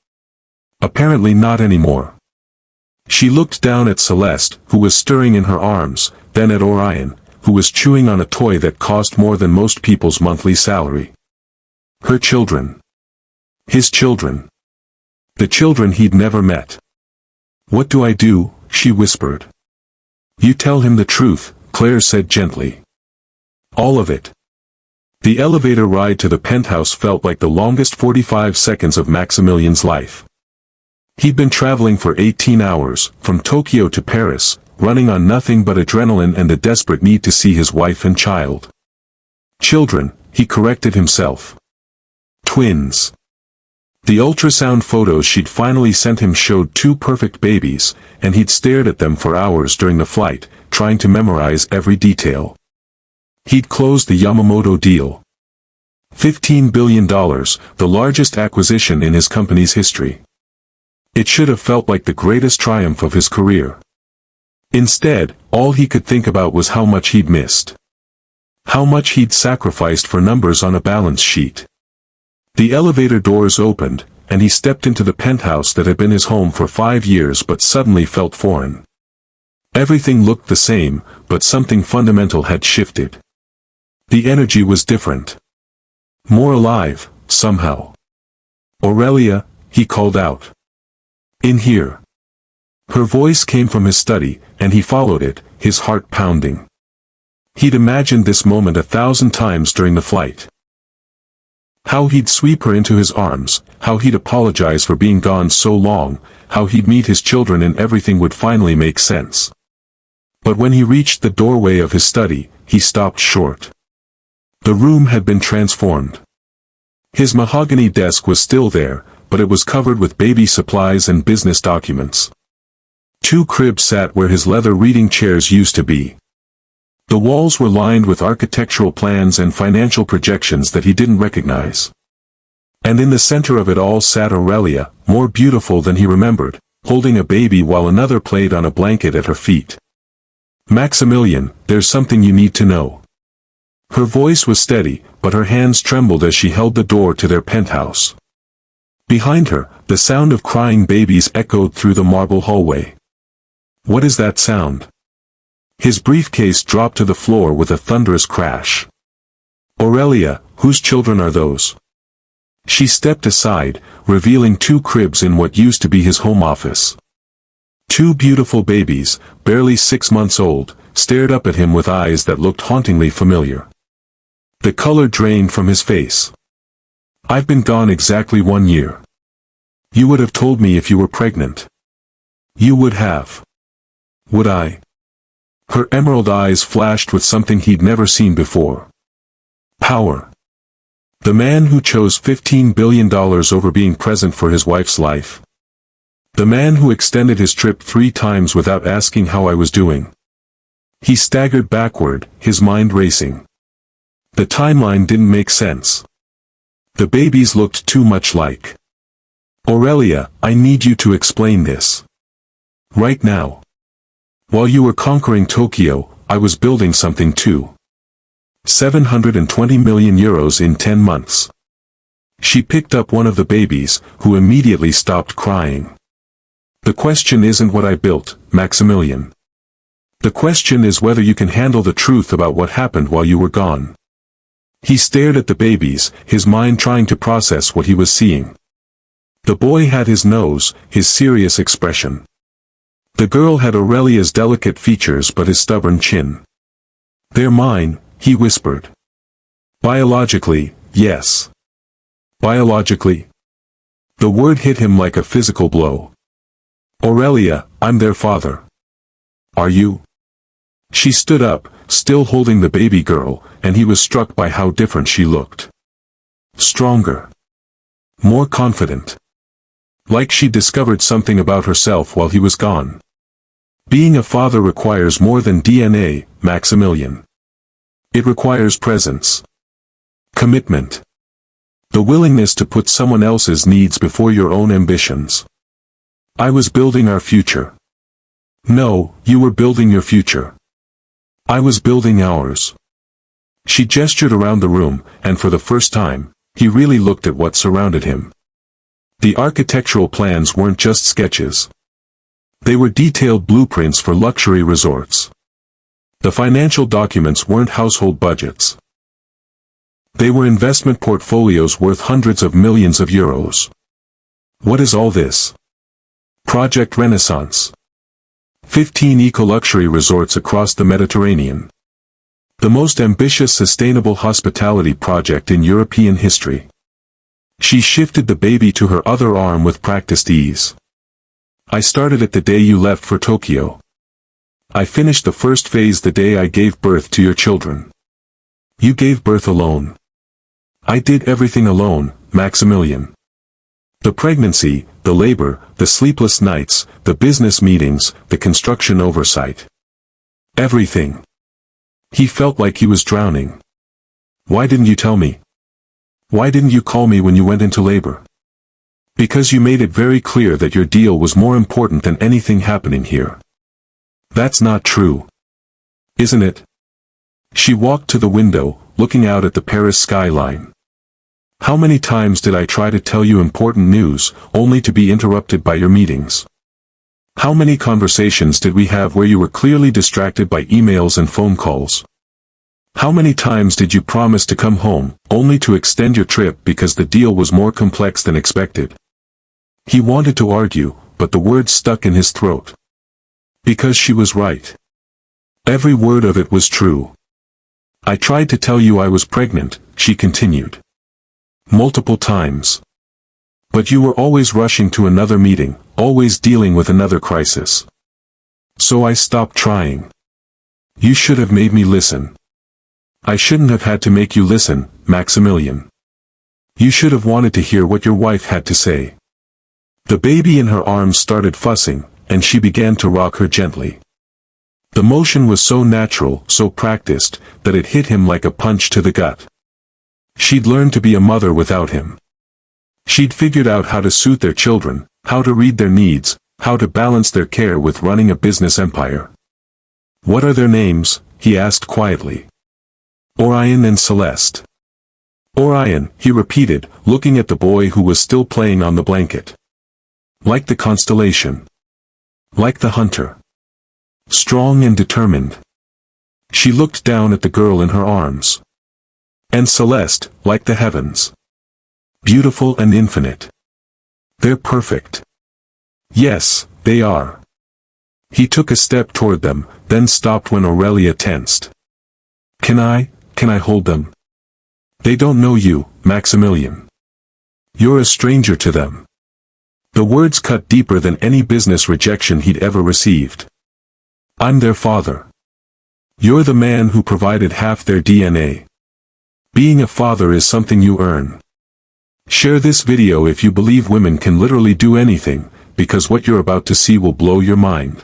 "Apparently not anymore." She looked down at Celeste, who was stirring in her arms, then at Orion, who was chewing on a toy that cost more than most people's monthly salary. Her children. His children. The children he'd never met. "What do I do?" she whispered. "You tell him the truth," Claire said gently. "All of it." The elevator ride to the penthouse felt like the longest 45 seconds of Maximilian's life. He'd been traveling for 18 hours, from Tokyo to Paris, running on nothing but adrenaline and the desperate need to see his wife and child. Children, he corrected himself. Twins. The ultrasound photos she'd finally sent him showed two perfect babies, and he'd stared at them for hours during the flight, trying to memorize every detail. He'd closed the Yamamoto deal. $15 billion, the largest acquisition in his company's history. It should have felt like the greatest triumph of his career. Instead, all he could think about was how much he'd missed. How much he'd sacrificed for numbers on a balance sheet. The elevator doors opened, and he stepped into the penthouse that had been his home for 5 years but suddenly felt foreign. Everything looked the same, but something fundamental had shifted. The energy was different. More alive, somehow. "Aurelia," he called out. "In here." Her voice came from his study, and he followed it, his heart pounding. He'd imagined this moment 1,000 times during the flight. How he'd sweep her into his arms, how he'd apologize for being gone so long, how he'd meet his children and everything would finally make sense. But when he reached the doorway of his study, he stopped short. The room had been transformed. His mahogany desk was still there, but it was covered with baby supplies and business documents. 2 cribs sat where his leather reading chairs used to be. The walls were lined with architectural plans and financial projections that he didn't recognize. And in the center of it all sat Aurelia, more beautiful than he remembered, holding a baby while another played on a blanket at her feet. "Maximilian, there's something you need to know." Her voice was steady, but her hands trembled as she held the door to their penthouse. Behind her, the sound of crying babies echoed through the marble hallway. "What is that sound?" His briefcase dropped to the floor with a thunderous crash. "Aurelia, whose children are those?" She stepped aside, revealing 2 cribs in what used to be his home office. 2 beautiful babies, barely 6 months old, stared up at him with eyes that looked hauntingly familiar. The color drained from his face. "I've been gone exactly 1 year. You would have told me if you were pregnant." "You would have." "Would I?" Her emerald eyes flashed with something he'd never seen before. Power. The man who chose $15 billion over being present for his wife's life. The man who extended his trip 3 times without asking how I was doing. He staggered backward, his mind racing. The timeline didn't make sense. The babies looked too much like. "Aurelia, I need you to explain this. Right now. While you were conquering Tokyo, I was building something too. 720 million euros in 10 months. She picked up one of the babies, who immediately stopped crying. "The question isn't what I built, Maximilian. The question is whether you can handle the truth about what happened while you were gone." He stared at the babies, his mind trying to process what he was seeing. The boy had his nose, his serious expression. The girl had Aurelia's delicate features but his stubborn chin. "They're mine," he whispered. "Biologically, yes." "Biologically?" The word hit him like a physical blow. "Aurelia, I'm their father." "Are you?" She stood up, still holding the baby girl, and he was struck by how different she looked. Stronger. More confident. Like she'd discovered something about herself while he was gone. Being a father requires more than DNA, Maximilian. It requires presence. Commitment. The willingness to put someone else's needs before your own ambitions. "I was building our future." "No, you were building your future." "I was building ours." She gestured around the room, and for the first time, he really looked at what surrounded him. The architectural plans weren't just sketches. They were detailed blueprints for luxury resorts. The financial documents weren't household budgets. They were investment portfolios worth hundreds of millions of euros. What is all this? Project Renaissance. 15 eco-luxury resorts across the Mediterranean. The most ambitious sustainable hospitality project in European history. She shifted the baby to her other arm with practiced ease. "I started it the day you left for Tokyo." I finished the first phase the day I gave birth to your children. You gave birth alone. I did everything alone, Maximilian. The pregnancy, the labor, the sleepless nights, the business meetings, the construction oversight. Everything. He felt like he was drowning. Why didn't you tell me? Why didn't you call me when you went into labor? Because you made it very clear that your deal was more important than anything happening here. That's not true. Isn't it? She walked to the window, looking out at the Paris skyline. How many times did I try to tell you important news, only to be interrupted by your meetings? How many conversations did we have where you were clearly distracted by emails and phone calls? How many times did you promise to come home, only to extend your trip because the deal was more complex than expected? He wanted to argue, but the words stuck in his throat. Because she was right. Every word of it was true. I tried to tell you I was pregnant, she continued. Multiple times. But you were always rushing to another meeting, always dealing with another crisis. So I stopped trying. You should have made me listen. I shouldn't have had to make you listen, Maximilian. You should have wanted to hear what your wife had to say. The baby in her arms started fussing, and she began to rock her gently. The motion was so natural, so practiced, that it hit him like a punch to the gut. She'd learned to be a mother without him. She'd figured out how to suit their children, how to read their needs, how to balance their care with running a business empire. What are their names? He asked quietly. Orion and Celeste. Orion, he repeated, looking at the boy who was still playing on the blanket. Like the constellation. Like the hunter. Strong and determined. She looked down at the girl in her arms. And Celeste, like the heavens. Beautiful and infinite. They're perfect. Yes, they are. He took a step toward them, then stopped when Aurelia tensed. Can I hold them? They don't know you, Maximilian. You're a stranger to them. The words cut deeper than any business rejection he'd ever received. I'm their father. You're the man who provided half their DNA. Being a father is something you earn. Share this video if you believe women can literally do anything, because what you're about to see will blow your mind.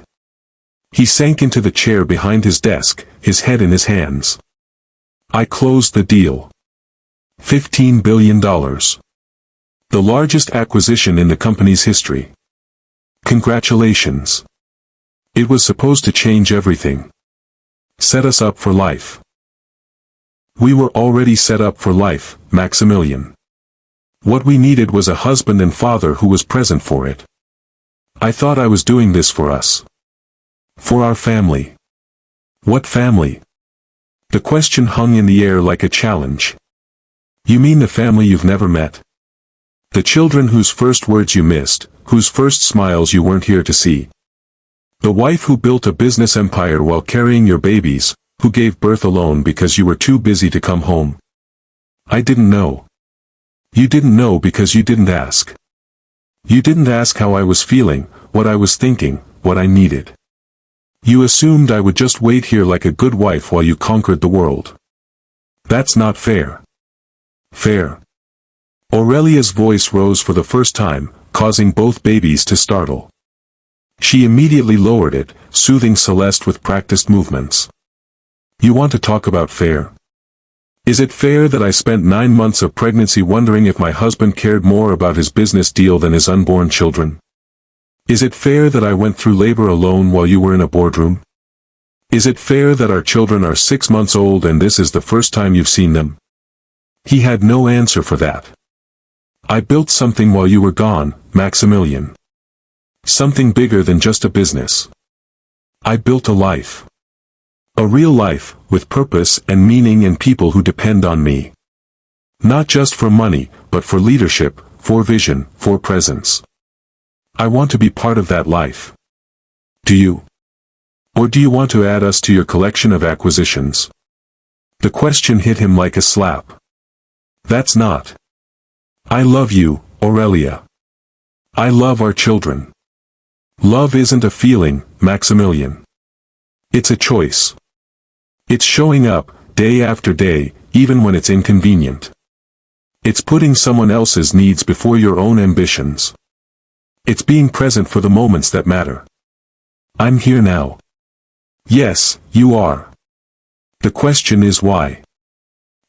He sank into the chair behind his desk, his head in his hands. I closed the deal. $15 billion. The largest acquisition in the company's history. Congratulations. It was supposed to change everything. Set us up for life. We were already set up for life, Maximilian. What we needed was a husband and father who was present for it. I thought I was doing this for us. For our family. What family? The question hung in the air like a challenge. You mean the family you've never met? The children whose first words you missed, whose first smiles you weren't here to see. The wife who built a business empire while carrying your babies, who gave birth alone because you were too busy to come home. I didn't know. You didn't know because you didn't ask. You didn't ask how I was feeling, what I was thinking, what I needed. You assumed I would just wait here like a good wife while you conquered the world. That's not fair. Fair. Aurelia's voice rose for the first time, causing both babies to startle. She immediately lowered it, soothing Celeste with practiced movements. You want to talk about fair? Is it fair that I spent 9 months of pregnancy wondering if my husband cared more about his business deal than his unborn children? Is it fair that I went through labor alone while you were in a boardroom? Is it fair that our children are 6 months old and this is the first time you've seen them? He had no answer for that. I built something while you were gone, Maximilian. Something bigger than just a business. I built a life. A real life, with purpose and meaning and people who depend on me. Not just for money, but for leadership, for vision, for presence. I want to be part of that life. Do you? Or do you want to add us to your collection of acquisitions? The question hit him like a slap. That's not. I love you, Aurelia. I love our children. Love isn't a feeling, Maximilian. It's a choice. It's showing up, day after day, even when it's inconvenient. It's putting someone else's needs before your own ambitions. It's being present for the moments that matter. I'm here now. Yes, you are. The question is why?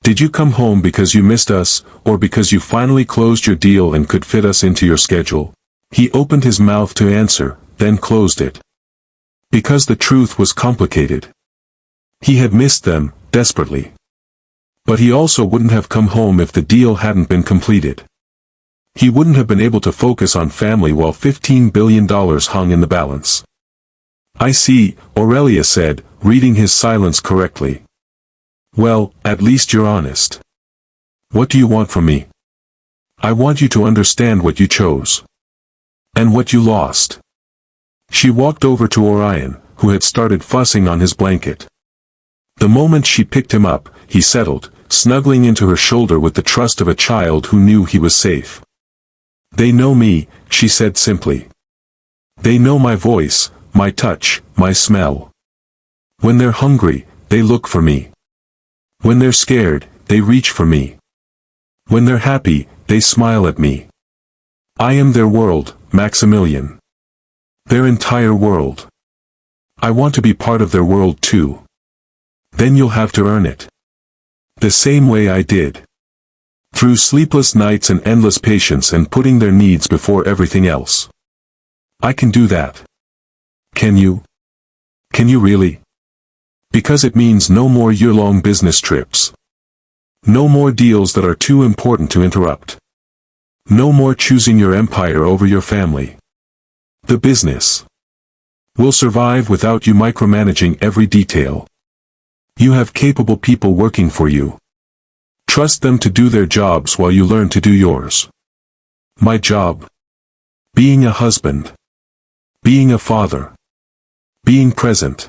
Did you come home because you missed us, or because you finally closed your deal and could fit us into your schedule? He opened his mouth to answer, then closed it. Because the truth was complicated. He had missed them, desperately. But he also wouldn't have come home if the deal hadn't been completed. He wouldn't have been able to focus on family while $15 billion hung in the balance. I see, Aurelia said, reading his silence correctly. Well, at least you're honest. What do you want from me? I want you to understand what you chose. And what you lost. She walked over to Orion, who had started fussing on his blanket. The moment she picked him up, he settled, snuggling into her shoulder with the trust of a child who knew he was safe. They know me, she said simply. They know my voice, my touch, my smell. When they're hungry, they look for me. When they're scared, they reach for me. When they're happy, they smile at me. I am their world, Maximilian. Their entire world. I want to be part of their world too. Then you'll have to earn it. The same way I did. Through sleepless nights and endless patience and putting their needs before everything else. I can do that. Can you? Can you really? Because it means no more year-long business trips. No more deals that are too important to interrupt. No more choosing your empire over your family. The business will survive without you micromanaging every detail. You have capable people working for you. Trust them to do their jobs while you learn to do yours. My job? Being a husband. Being a father. Being present.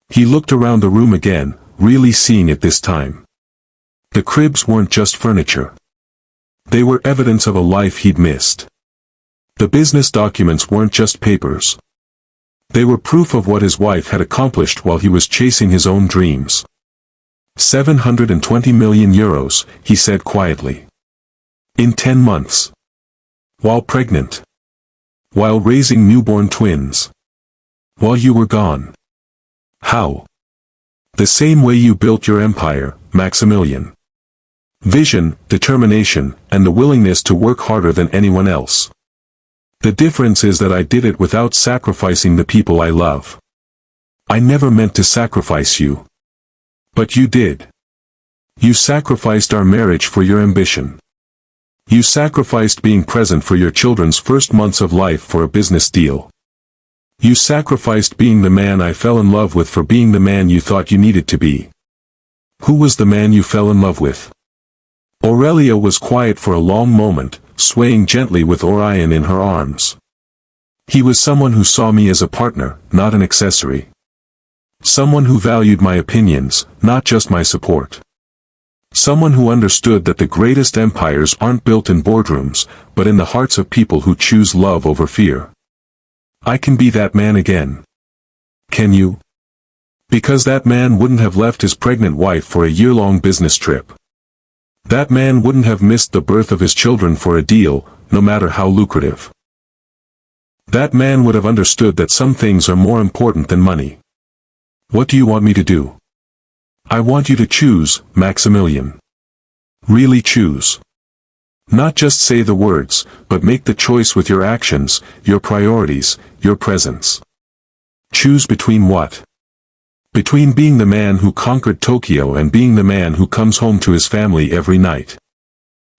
He looked around the room again, really seeing it this time. The cribs weren't just furniture. They were evidence of a life he'd missed. The business documents weren't just papers. They were proof of what his wife had accomplished while he was chasing his own dreams. 720 million euros, he said quietly. In 10 months. While pregnant. While raising newborn twins. While you were gone. How? The same way you built your empire, Maximilian. Vision, determination, and the willingness to work harder than anyone else. The difference is that I did it without sacrificing the people I love. I never meant to sacrifice you. But you did. You sacrificed our marriage for your ambition. You sacrificed being present for your children's first months of life for a business deal. You sacrificed being the man I fell in love with for being the man you thought you needed to be. Who was the man you fell in love with? Aurelia was quiet for a long moment, swaying gently with Orion in her arms. He was someone who saw me as a partner, not an accessory. Someone who valued my opinions, not just my support. Someone who understood that the greatest empires aren't built in boardrooms, but in the hearts of people who choose love over fear. I can be that man again. Can you? Because that man wouldn't have left his pregnant wife for a year-long business trip. That man wouldn't have missed the birth of his children for a deal, no matter how lucrative. That man would have understood that some things are more important than money. What do you want me to do? I want you to choose, Maximilian. Really choose. Not just say the words, but make the choice with your actions, your priorities, your presence. Choose between what? Between being the man who conquered Tokyo and being the man who comes home to his family every night.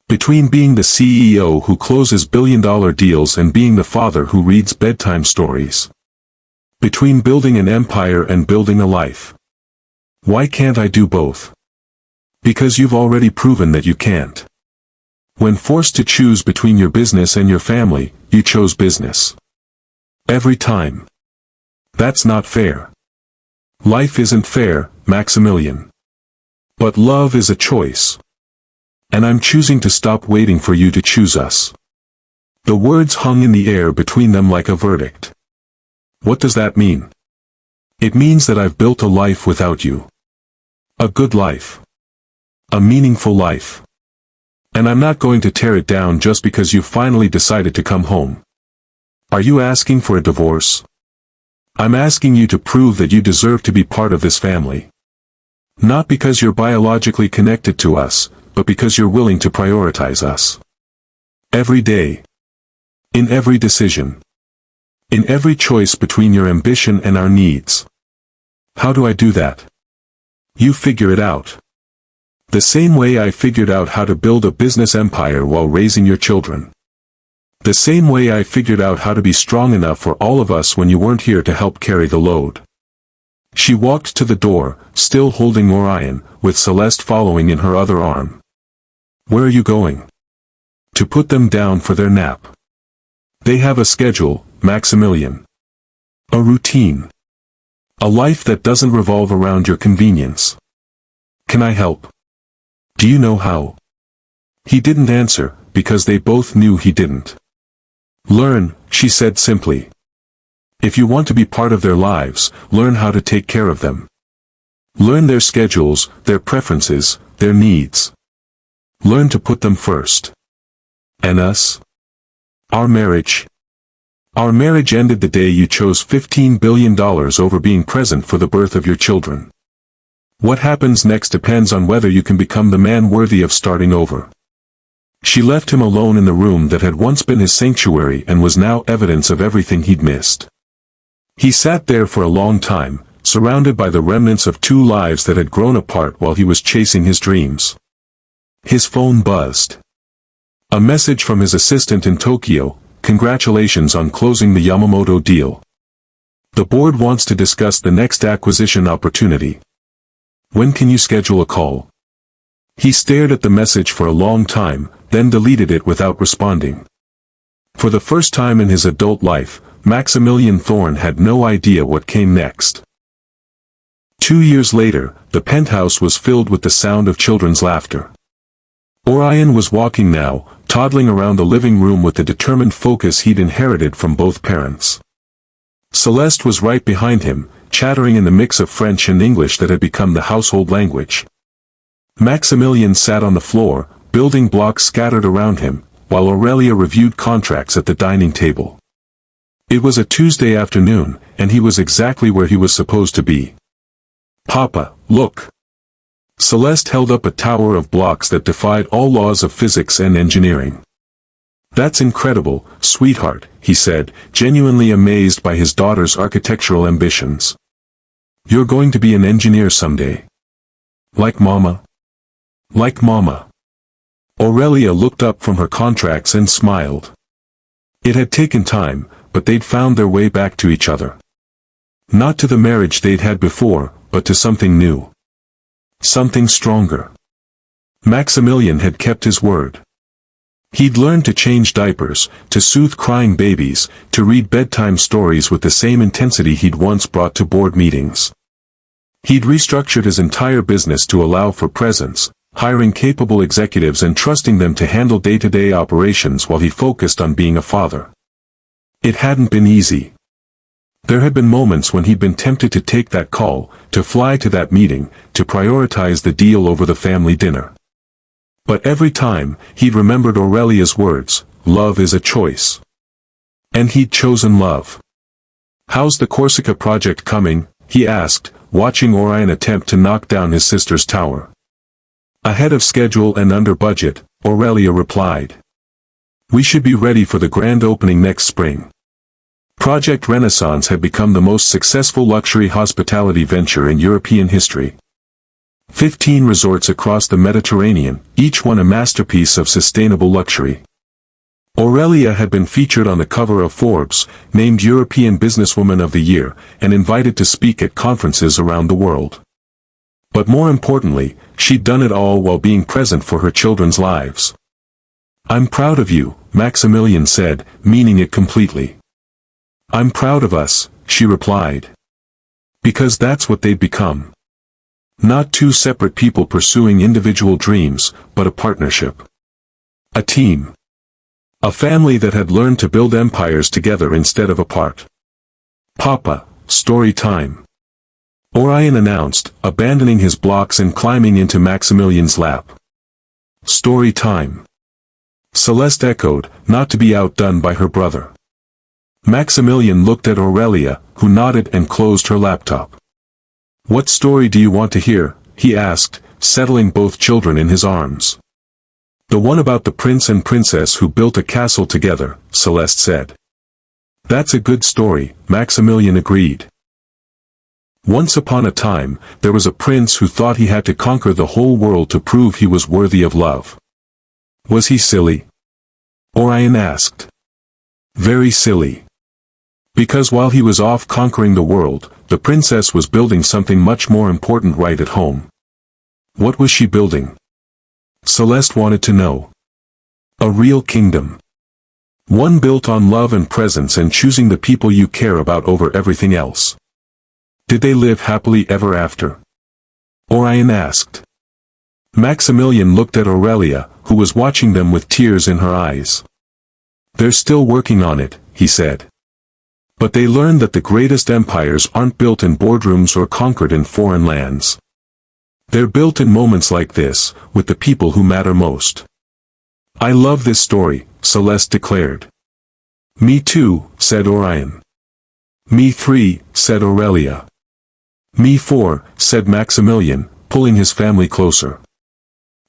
Between being the CEO who closes billion-dollar deals and being the father who reads bedtime stories. Between building an empire and building a life. Why can't I do both? Because you've already proven that you can't. When forced to choose between your business and your family, you chose business. Every time. That's not fair. Life isn't fair, Maximilian. But love is a choice. And I'm choosing to stop waiting for you to choose us. The words hung in the air between them like a verdict. What does that mean? It means that I've built a life without you. A good life. A meaningful life. And I'm not going to tear it down just because you finally decided to come home. Are you asking for a divorce? I'm asking you to prove that you deserve to be part of this family. Not because you're biologically connected to us, but because you're willing to prioritize us. Every day. In every decision. In every choice between your ambition and our needs. How do I do that? You figure it out. The same way I figured out how to build a business empire while raising your children. The same way I figured out how to be strong enough for all of us when you weren't here to help carry the load. She walked to the door, still holding Orion, with Celeste following in her other arm. Where are you going? To put them down for their nap. They have a schedule, Maximilian. A routine. A life that doesn't revolve around your convenience. Can I help? Do you know how? He didn't answer, because they both knew he didn't. Learn, she said simply. If you want to be part of their lives, learn how to take care of them. Learn their schedules, their preferences, their needs. Learn to put them first. And us? Our marriage? Our marriage ended the day you chose $15 billion over being present for the birth of your children. What happens next depends on whether you can become the man worthy of starting over. She left him alone in the room that had once been his sanctuary and was now evidence of everything he'd missed. He sat there for a long time, surrounded by the remnants of two lives that had grown apart while he was chasing his dreams. His phone buzzed. A message from his assistant in Tokyo: congratulations on closing the Yamamoto deal. The board wants to discuss the next acquisition opportunity. When can you schedule a call? He stared at the message for a long time, then deleted it without responding. For the first time in his adult life, Maximilian Thorne had no idea what came next. 2 years later, the penthouse was filled with the sound of children's laughter. Orion was walking now, toddling around the living room with the determined focus he'd inherited from both parents. Celeste was right behind him, chattering in the mix of French and English that had become the household language. Maximilian sat on the floor, building blocks scattered around him, while Aurelia reviewed contracts at the dining table. It was a Tuesday afternoon, and he was exactly where he was supposed to be. Papa, look! Celeste held up a tower of blocks that defied all laws of physics and engineering. That's incredible, sweetheart, he said, genuinely amazed by his daughter's architectural ambitions. You're going to be an engineer someday. Like Mama? Like Mama. Aurelia looked up from her contracts and smiled. It had taken time, but they'd found their way back to each other. Not to the marriage they'd had before, but to something new. Something stronger. Maximilian had kept his word. He'd learned to change diapers, to soothe crying babies, to read bedtime stories with the same intensity he'd once brought to board meetings. He'd restructured his entire business to allow for presence, hiring capable executives and trusting them to handle day-to-day operations while he focused on being a father. It hadn't been easy. There had been moments when he'd been tempted to take that call, to fly to that meeting, to prioritize the deal over the family dinner. But every time, he'd remembered Aurelia's words, love is a choice. And he'd chosen love. How's the Corsica project coming? He asked, watching Orion attempt to knock down his sister's tower. Ahead of schedule and under budget, Aurelia replied. We should be ready for the grand opening next spring. Project Renaissance had become the most successful luxury hospitality venture in European history. 15 resorts across the Mediterranean, each one a masterpiece of sustainable luxury. Aurelia had been featured on the cover of Forbes, named European Businesswoman of the Year, and invited to speak at conferences around the world. But more importantly, she'd done it all while being present for her children's lives. I'm proud of you, Maximilian said, meaning it completely. I'm proud of us, she replied. Because that's what they'd become. Not two separate people pursuing individual dreams, but a partnership. A team. A family that had learned to build empires together instead of apart. Papa, story time. Orion announced, abandoning his blocks and climbing into Maximilian's lap. Story time. Celeste echoed, not to be outdone by her brother. Maximilian looked at Aurelia, who nodded and closed her laptop. What story do you want to hear? He asked, settling both children in his arms. The one about the prince and princess who built a castle together, Celeste said. That's a good story, Maximilian agreed. Once upon a time, there was a prince who thought he had to conquer the whole world to prove he was worthy of love. Was he silly? Orion asked. Very silly. Because while he was off conquering the world, the princess was building something much more important right at home. What was she building? Celeste wanted to know. A real kingdom. One built on love and presence and choosing the people you care about over everything else. Did they live happily ever after? Orion asked. Maximilian looked at Aurelia, who was watching them with tears in her eyes. They're still working on it, he said. But they learned that the greatest empires aren't built in boardrooms or conquered in foreign lands. They're built in moments like this, with the people who matter most. I love this story, Celeste declared. Me too, said Orion. Me three, said Aurelia. Me four, said Maximilian, pulling his family closer.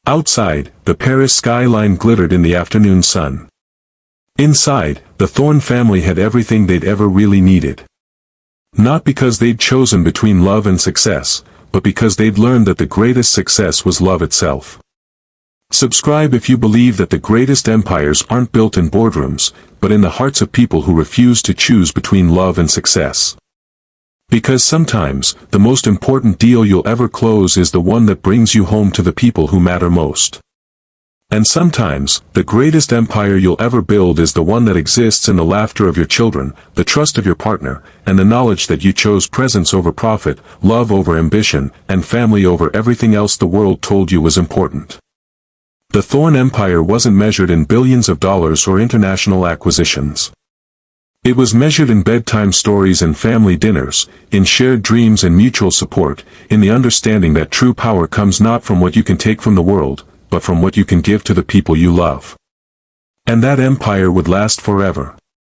Outside, the Paris skyline glittered in the afternoon sun. Inside, the Thorne family had everything they'd ever really needed. Not because they'd chosen between love and success, but because they'd learned that the greatest success was love itself. Subscribe if you believe that the greatest empires aren't built in boardrooms, but in the hearts of people who refuse to choose between love and success. Because sometimes, the most important deal you'll ever close is the one that brings you home to the people who matter most. And sometimes, the greatest empire you'll ever build is the one that exists in the laughter of your children, the trust of your partner, and the knowledge that you chose presence over profit, love over ambition, and family over everything else the world told you was important. The Thorne Empire wasn't measured in billions of dollars or international acquisitions. It was measured in bedtime stories and family dinners, in shared dreams and mutual support, in the understanding that true power comes not from what you can take from the world, but from what you can give to the people you love. And that empire would last forever.